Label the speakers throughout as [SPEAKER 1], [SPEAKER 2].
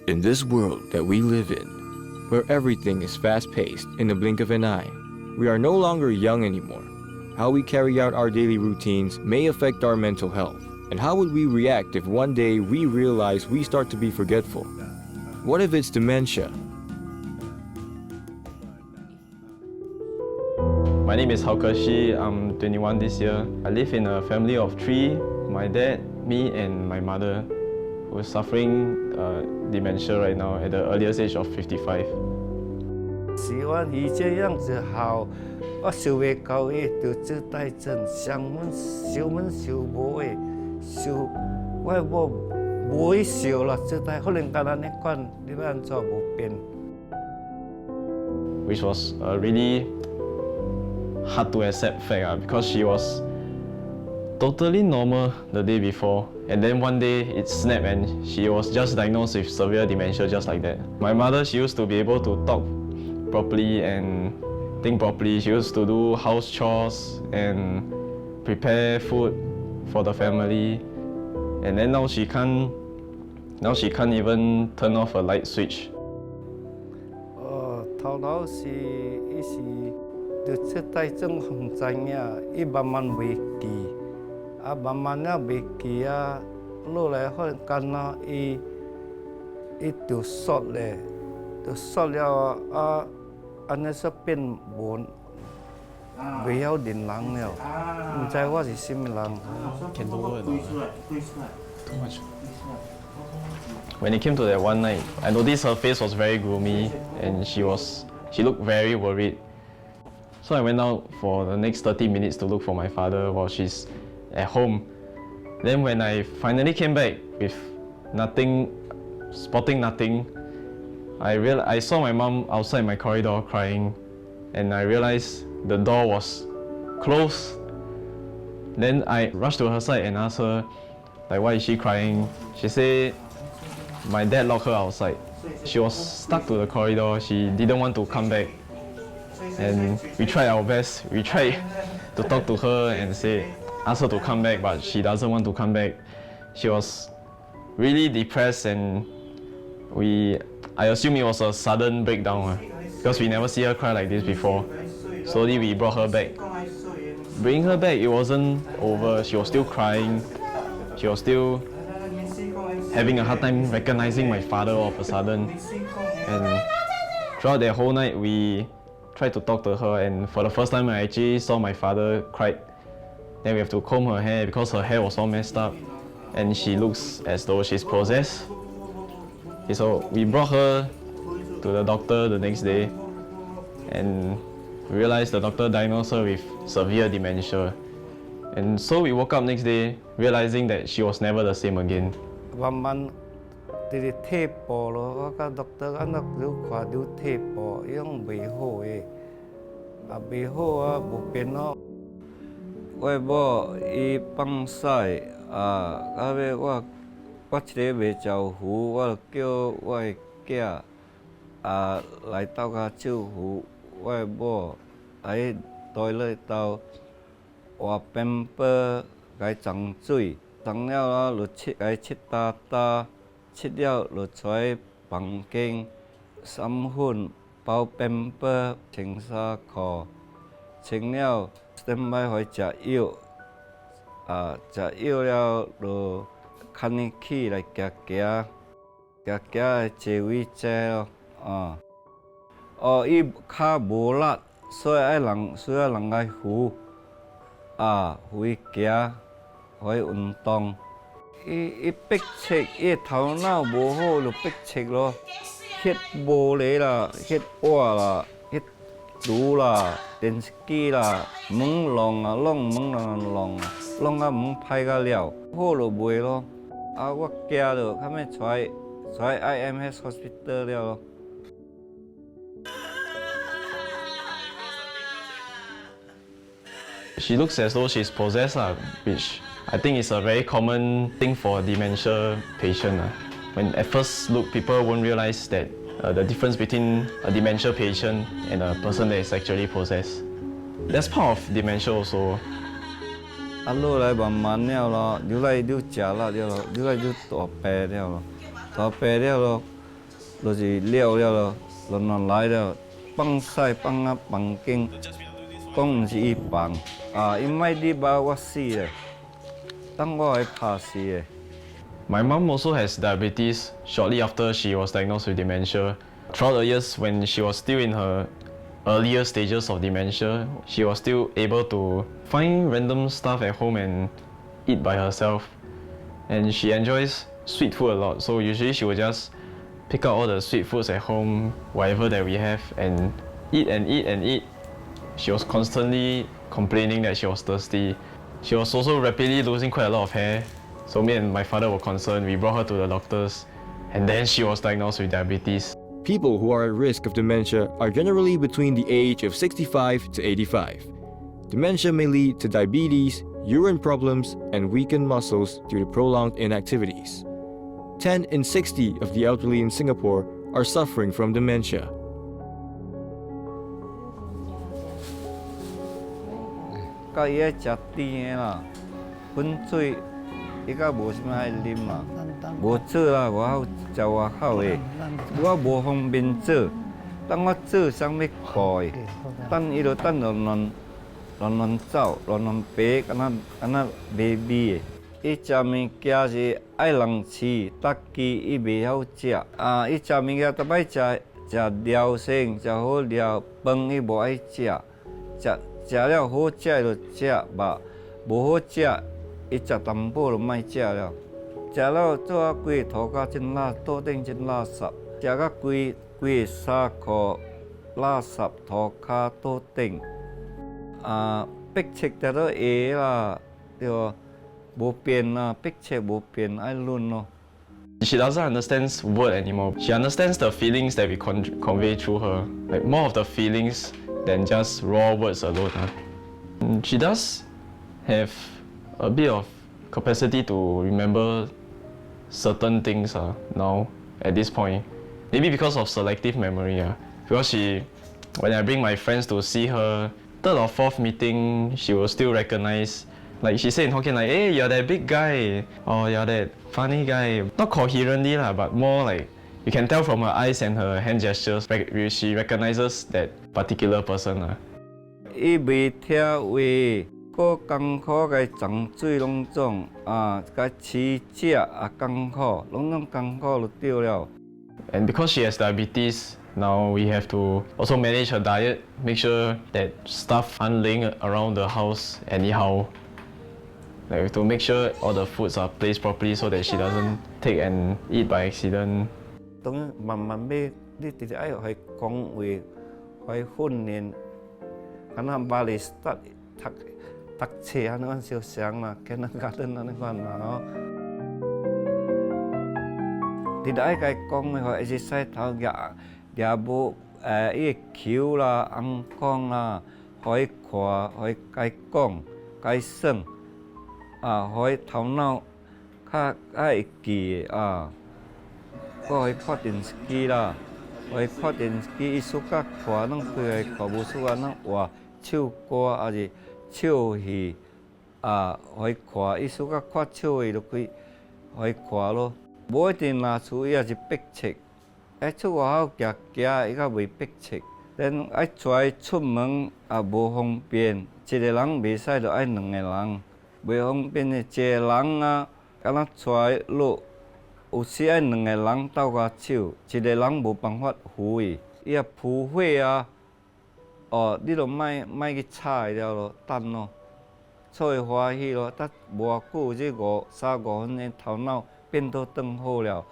[SPEAKER 1] In this world that we live in, where everything is fast-paced in the blink of an eye, we are no longer young anymore. How we carry out our daily routines may affect our mental health. And how would we react if one day we realize we start to be forgetful? What if it's dementia?
[SPEAKER 2] My name is halt. I'm 21 this year. I live in a family of 3, my dad, me and my mother, who is suffering dementia right now at the earliest age of 55.
[SPEAKER 3] 希望伊这样子好，我想袂到伊就这代症，想阮想无诶，想我无去想啦，这代可能甲咱咧管，你要安怎无变
[SPEAKER 2] Which was a really hard to accept fact because she was totally normal the day before, and then one day it snapped and she was just diagnosed with severe dementia just like that. My mother, she used to be able to talk properly and think properly. She used to do house chores and prepare food for the family, and then now she can't even turn off a light switch.
[SPEAKER 3] 头是伊是就这代症唔知影，伊慢慢袂记，慢慢啊袂记落来可能干啊，伊就缩咧，就缩了安尼说变无袂晓认人了，唔知我是什么人。
[SPEAKER 2] Can lower it too much. When it came to that one night, I noticed her face was very gloomy and she looked very worried. So I went out for the next 30 minutes to look for my father while she's at home. Then when I finally came back with spotting nothing, I saw my mom outside my corridor crying, and I realized the door was closed. Then I rushed to her side and asked her, like, why is she crying? She said, my dad locked her outside. She was stuck to the corridor. She didn't want to come back. And we tried our best. We tried to talk to her and ask her to come back, but she doesn't want to come back. She was really depressed, and I assume it was a sudden breakdown because we never see her cry like this before. Slowly we brought her back. Bringing her back, it wasn't over. She was still crying. She was still having a hard time recognizing my father all of a sudden. And throughout that whole night, we tried to talk to her, and for the first time I actually saw my father cried. Then we have to comb her hair because her hair was all messed up and she looks as though she's possessed. Okay, so we brought her to the doctor the next day, and we realized the doctor diagnosed her with severe dementia. And so we woke up next day realizing that she was never the same again.
[SPEAKER 3] 慢慢直退步咯，我甲 doctor 按那愈看愈退步，伊讲袂好诶，袂好无变咯。我某伊放屎，到尾我一个袂照扶，我就叫我的囝来斗甲照扶我某来倒咧斗换便包，甲伊装水。 当了就甲伊拭哒哒，拭了就带房间，散粉、包便包、穿衫裤，穿了先摆互伊食药，食药了就牵伊起来行行，行会坐位坐咯，伊骹无力，所以需要人来扶，扶伊行。 可以运动，伊逼切，伊头脑无好就逼切咯，翕无咧啦，翕画啦，翕图啦，电视机啦，门弄门弄门歹甲了，好就袂咯。我惊就较尾带 IMS hospital 了咯。
[SPEAKER 2] She looks as though she's possessed, which I think is a very common thing for a dementia patient. When at first look, people won't realize that the difference between a dementia patient and a person that is actually possessed. That's part of dementia also.
[SPEAKER 3] 啊，落来慢慢了咯，愈来愈食力了咯，愈来愈大病了咯，大病了咯，就是了了咯，慢慢来了，放屎放啊房间，讲毋是伊放，伊莫入啊，我死咧，等我会怕死诶。
[SPEAKER 2] My mom also has diabetes shortly after she was diagnosed with dementia. Throughout the years when she was still in her earlier stages of dementia, she was still able to find random stuff at home and eat by herself. And she enjoys sweet food a lot, so usually she would just pick out all the sweet foods at home, whatever that we have, and eat and eat and eat. She was constantly complaining that she was thirsty. She was also rapidly losing quite a lot of hair. So me and my father were concerned. We brought her to the doctors, and then she was diagnosed with diabetes.
[SPEAKER 1] People who are at risk of dementia are generally between the age of 65 to 85. Dementia may lead to diabetes, urine problems, and weakened muscles due to prolonged inactivities. 10 in 60 of the elderly in Singapore are suffering from dementia.
[SPEAKER 3] 甲伊爱食甜的啦，粉水伊甲无啥物爱啉嘛，无做啦，外口食外口的，我无方便做，等我做啥物苦的，等伊就等乱走，乱爬，敢若baby的。伊食物件是爱人饲，搭机伊袂晓食，伊食物件逐摆食料先，食好料，饭伊无爱食，食了好食就食肉，无好食伊食淡薄就莫食了。食了做啊规个涂骹真垃，桌顶真垃圾，食到规个衫裤垃圾涂骹桌顶。迫切得到下啦，对无？无变啦，迫切无变，爱论咯。
[SPEAKER 2] She doesn't understand word anymore. She understands the feelings that we convey through her, like more of the feelings than just raw words alone. She does have a bit of capacity to remember certain things now at this point. Maybe because of selective memory. Because when I bring my friends to see her, third or fourth meeting, she will still recognize. Like she said in Hokkien, like, hey, you're that big guy, or you're that funny guy. Not coherently, but more like you can tell from her eyes and her hand gestures, she recognizes that particular person.
[SPEAKER 3] 伊袂听话，搁艰苦甲伊装水拢总，甲饲食艰苦，拢艰苦就对了。
[SPEAKER 2] And because she has diabetes, now we have to also manage her diet, make sure that stuff aren't laying around the house anyhow. Like we have to make sure all the foods are placed properly so that she doesn't take and eat by accident.
[SPEAKER 3] 等慢慢要，你直直爱互伊讲话，互伊训练。敢若巴黎读册安尼小声啦，囡仔家长安尼款啦吼。直直爱甲伊讲的，互伊是洗头举无伊的球啦、红光啦，互伊看，互伊甲伊讲，甲伊算。互伊头脑较会记的搁互伊看电视机啦，互伊看电视机，伊暑假看，拢开来看，无暑假拢活唱歌，还是唱戏，互伊看，伊暑假看唱戏就开，互伊看咯。无一定拿厝，伊也是迫切，爱出外口行，伊较袂迫切。咱爱带伊出门也无方便，一个人袂使，就爱两个人。袂方便的，一个人敢若带落，有时爱两个人斗甲手，一个人无办法扶伊。伊若扑火你就莫去吵伊了咯，等咯，做伊欢喜咯。等无偌久，这3-5分钟头脑变倒转好了，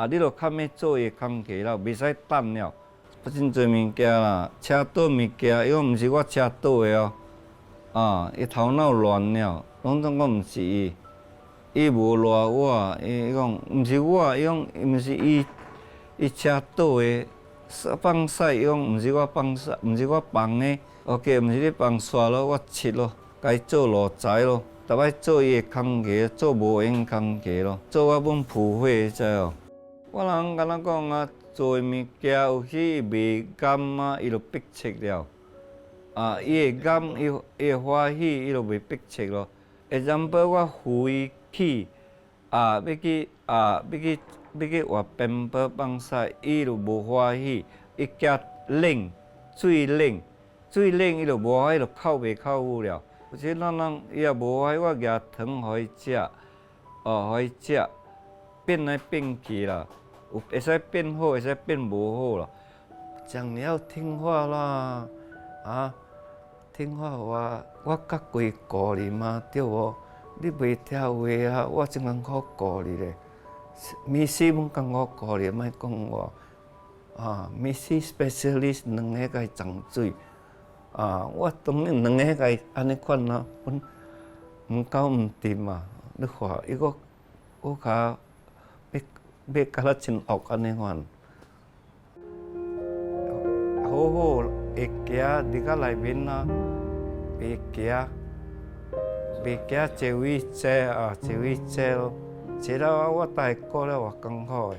[SPEAKER 3] 你就较要做伊的工课了，袂使等了。真侪物件啦，车倒物件，伊讲毋是我车倒的伊头脑乱了。拢总讲毋是伊无赖我，伊讲毋是我，伊讲毋是伊车倒的，放屎，伊讲毋是我放屎，毋是我放的，OK， 毋是你放煞咯，我切咯，甲伊做路财咯，逐摆做伊的工课，做无用工课咯，做我本扑火，知哦。我人敢若讲做物件有时袂甘伊就迫切了，伊会甘，伊会欢喜，伊就袂迫切咯。example 我扶伊起，要去换便保放屎，伊就无欢喜，伊惊冷，水冷伊就无欢喜，就哭袂了。有时伊也无欢喜，我举糖互伊食，互伊食，变来变去啦，有会使变好，会使变无好啦。讲你要听话啦，听话我较规顾你嘛，对无？你袂听话啊，我真艰苦顾你咧。Missy muốn跟我顾你，莫讲我。Missy specialist 两个甲伊长水。我当然两个甲伊安尼款啊，阮毋搞毋掂嘛。你看伊我甲要甲咱真恶安尼款。好好会行，入到内面啊，袂行，坐位坐咯。坐了我大概顾了偌艰苦诶，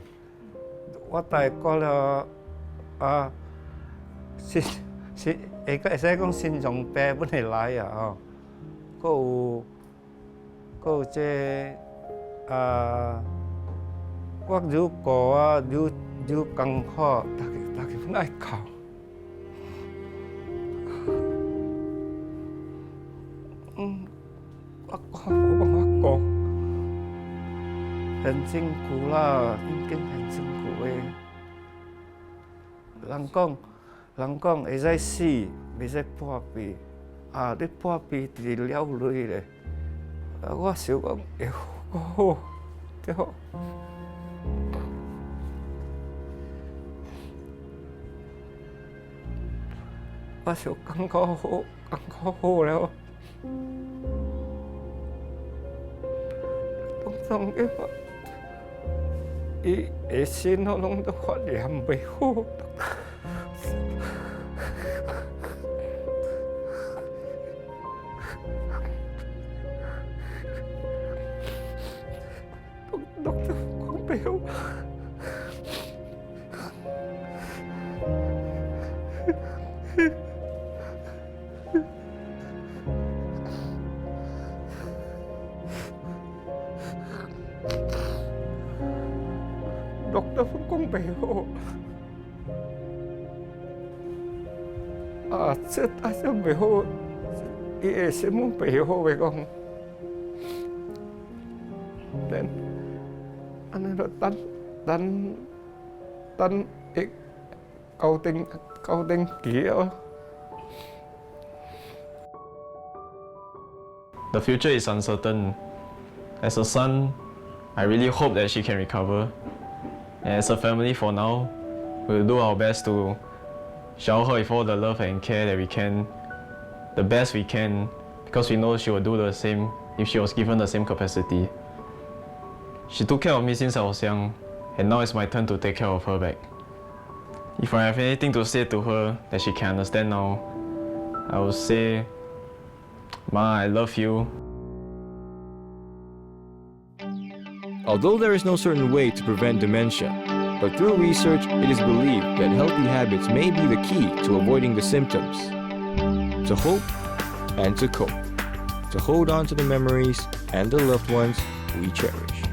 [SPEAKER 3] 我大概顾了会使讲心脏病本会来啊佫有这我愈顾愈艰苦，大家拢爱哭。我无办法顾，很辛苦啦，已经很辛苦诶。人讲会使死，袂使破病。你破病就是了泪咧。我想讲会好，对。我想艰苦好了。当伊下身拢都发炎袂好。doctor讲袂好。doctor 讲袂好，这袂好，伊下身袂好袂讲，安尼就等伊高登期哦。
[SPEAKER 2] The future is uncertain. As a son, I really hope that she can recover. And as a family for now, we'll do our best to shower her with all the love and care that we can, the best we can, because we know she will do the same if she was given the same capacity. She took care of me since I was young, and now it's my turn to take care of her back. If I have anything to say to her that she can understand now, I will say, Ma, I love you.
[SPEAKER 1] Although there is no certain way to prevent dementia, but through research, it is believed that healthy habits may be the key to avoiding the symptoms, to hope and to cope, to hold on to the memories and the loved ones we cherish.